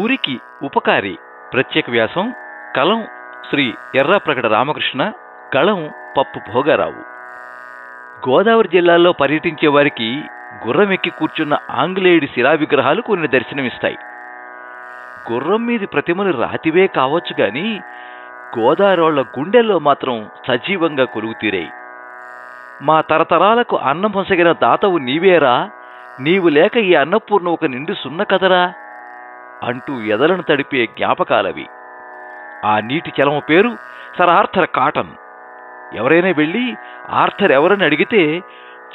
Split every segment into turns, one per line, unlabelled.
ఊరికి ఉపకారి. ప్రత్యేక వ్యాసం కలం శ్రీ ఎర్రప్రగడ రామకృష్ణ, గళం పప్పు భోగారావు. గోదావరి జిల్లాల్లో పర్యటించే వారికి గుర్రం ఎక్కి కూర్చున్న ఆంగ్లేయుడి శిలా విగ్రహాలు కొన్ని దర్శనమిస్తాయి. గుర్రం మీది ప్రతిమలు రాతివే కావచ్చు గాని గోదావరోళ్ల గుండెల్లో మాత్రం సజీవంగా కొలువుతీరాయి. మా తరతరాలకు అన్నం పొసగిన దాతవు నీవేరా, నీవు లేక ఈ అన్నపూర్ణ ఒక నిండు సున్న కదరా అంటూ ఎదలను తడిపే జ్ఞాపకాలవి. ఆ నీటి చలమ పేరు సర్ ఆర్థర్ కాటన్. ఎవరైనా వెళ్ళి ఆర్థర్ ఎవరని అడిగితే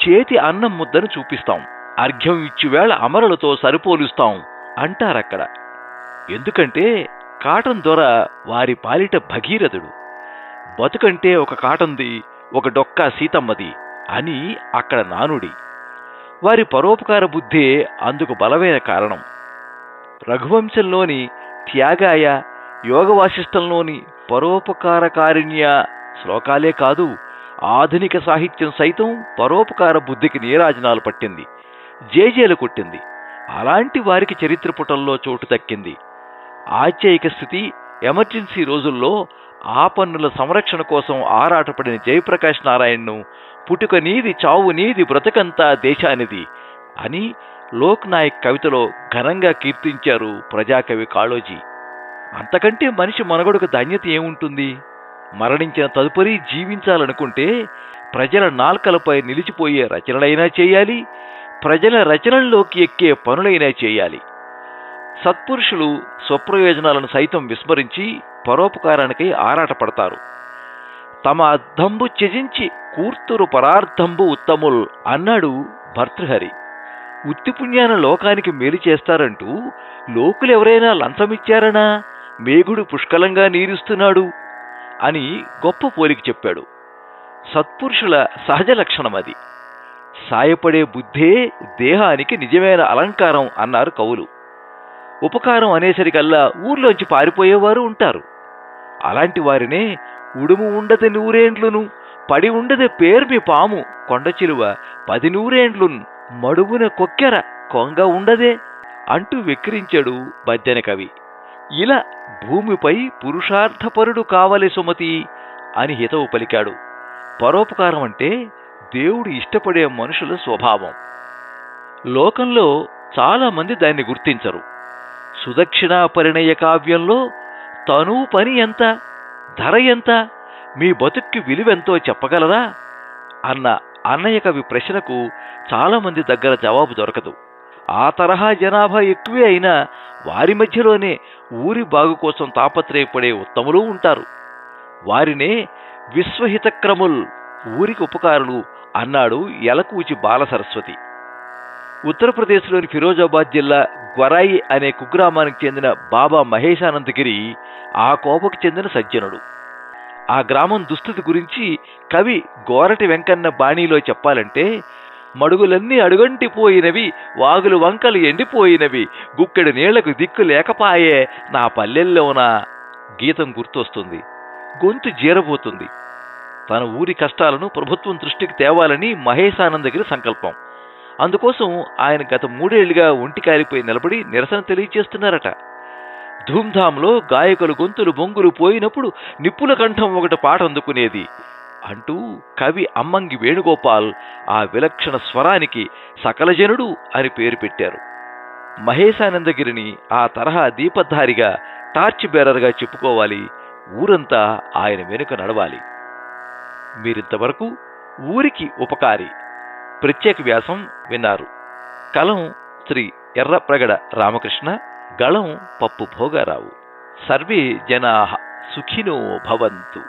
చేతి అన్నం ముద్దను చూపిస్తాం, అర్ఘ్యం ఇచ్చివేళ అమరులతో సరిపోలుస్తాం అంటారక్కడ. ఎందుకంటే కాటన్ దొర వారి పాలిట భగీరథుడు. బతుకంటే ఒక కాటన్ది, ఒక డొక్కా సీతమ్మది అని అక్కడ నానుడి. వారి పరోపకార బుద్ధే అందుకు బలమైన కారణం. రఘువంశంలోని త్యాగాయ, యోగవాసిష్టంలోని పరోపకారకారిణ్య శ్లోకాలే కాదు, ఆధునిక సాహిత్యం సైతం పరోపకార బుద్ధికి నీరాజనాలు పట్టింది, జేజేలు కొట్టింది. అలాంటి వారికి చరిత్ర పుటల్లో చోటు దక్కింది. ఆశ్చర్యక స్థితి, ఎమర్జెన్సీ రోజుల్లో ఆపన్నుల సంరక్షణ కోసం ఆరాటపడిన జయప్రకాష్ నారాయణ్ను పుట్టుక నీది, చావు నీది, బ్రతకంతా దేశానిది అని లోక్ నాయక్ కవితలో ఘనంగా కీర్తించారు ప్రజాకవి కాళోజీ. అంతకంటే మనిషి మనుగడకు ధన్యత ఏముంటుంది? మరణించిన తదుపరి జీవించాలనుకుంటే ప్రజల నాల్కలపై నిలిచిపోయే రచనలైనా చేయాలి, ప్రజల రచనల్లోకి ఎక్కే పనులైనా చేయాలి. సత్పురుషులు స్వప్రయోజనాలను సైతం విస్మరించి పరోపకారానికై ఆరాటపడతారు. తమ అర్థంబు త్యజించి కూర్తురు పరార్థంబు ఉత్తముల్ అన్నాడు భర్తృహరి. ఉత్తిపుణ్యాన లోకానికి మేలు చేస్తారంటూ లోకులెవరైనా లంచమిచ్చారనా మేఘుడు పుష్కలంగా నీరుస్తున్నాడు అని గొప్ప పోలికి చెప్పాడు. సత్పురుషుల సహజ లక్షణమది. సాయపడే బుద్ధే దేహానికి నిజమైన అలంకారం అన్నారు కవులు. ఉపకారం అనేసరికల్లా ఊర్లోంచి పారిపోయేవారు ఉంటారు. అలాంటి వారినే ఉడుము ఉండదు నూరేండ్లును, పడి ఉండదు పేర్మి పాము కొండచిలువ 10 నూరేండ్లున్ మడుగున కొక్కెర కొంగ ఉండదే అంటూ వెక్కిరించాడు బద్దెన కవి. ఇలా భూమిపై పురుషార్థపరుడు కావలి సుమతి అని హితవు పలికాడు. పరోపకారం అంటే దేవుడు ఇష్టపడే మనుషుల స్వభావం. లోకంలో చాలామంది దాన్ని గుర్తించరు. సుదక్షిణా పరిణయ కావ్యంలో తను పని ఎంత, ధర ఎంత, మీ బతుక్కి విలువెంతో చెప్పగలరా అన్న అన్నయ్య కవి ప్రశ్నకు చాలామంది దగ్గర జవాబు దొరకదు. ఆ తరహా జనాభా ఎక్కువే అయినా వారి మధ్యలోనే ఊరి బాగు కోసం తాపత్రయపడే ఉత్తములు ఉంటారు. వారినే విశ్వహితక్రముల్, ఊరికి ఉపకారులు అన్నాడు యలకూచి బాలసరస్వతి. ఉత్తరప్రదేశ్లోని ఫిరోజాబాద్ జిల్లా గ్వరాయి అనే కుగ్రామానికి చెందిన బాబా మహేశానందగిరి ఆ కోపకు చెందిన సజ్జనుడు. ఆ గ్రామం దుస్థితి గురించి కవి గోరటి వెంకన్న బాణీలో చెప్పాలంటే, మడుగులన్నీ అడుగంటిపోయినవి, వాగులు వంకలు ఎండిపోయినవి, గుక్కెడు నీళ్లకు దిక్కు లేకపాయే నా పల్లెల్లోనా గీతం గుర్తొస్తుంది. గొంతు జీరబోతుంది. తన ఊరి కష్టాలను ప్రభుత్వం దృష్టికి తేవాలని మహేశానందగిరి సంకల్పం. అందుకోసం ఆయన గత 3 ఏళ్లుగా ఒంటి కాలిపోయి నిలబడి నిరసన తెలియచేస్తున్నారట. ధూమ్ధాంలో గాయకులు గొంతులు బొంగులు పోయినప్పుడు నిప్పుల కంఠం ఒకటి పాట అందుకునేది అంటూ కవి అమ్మంగి వేణుగోపాల్ ఆ విలక్షణ స్వరానికి సకలజనుడు అని పేరు పెట్టారు. మహేశానందగిరిని ఆ తరహా దీపధారిగా, టార్చ్ బేరర్గా చెప్పుకోవాలి. ఊరంతా ఆయన వెనుక నడవాలి. మీరింతవరకు ఊరికి ఉపకారి ప్రత్యేక వ్యాసం విన్నారు. కలం శ్రీ ఎర్రప్రగడ రామకృష్ణ, గళం పప్పు భోగారావు. సర్వే జనాః సుఖినో భవంతు.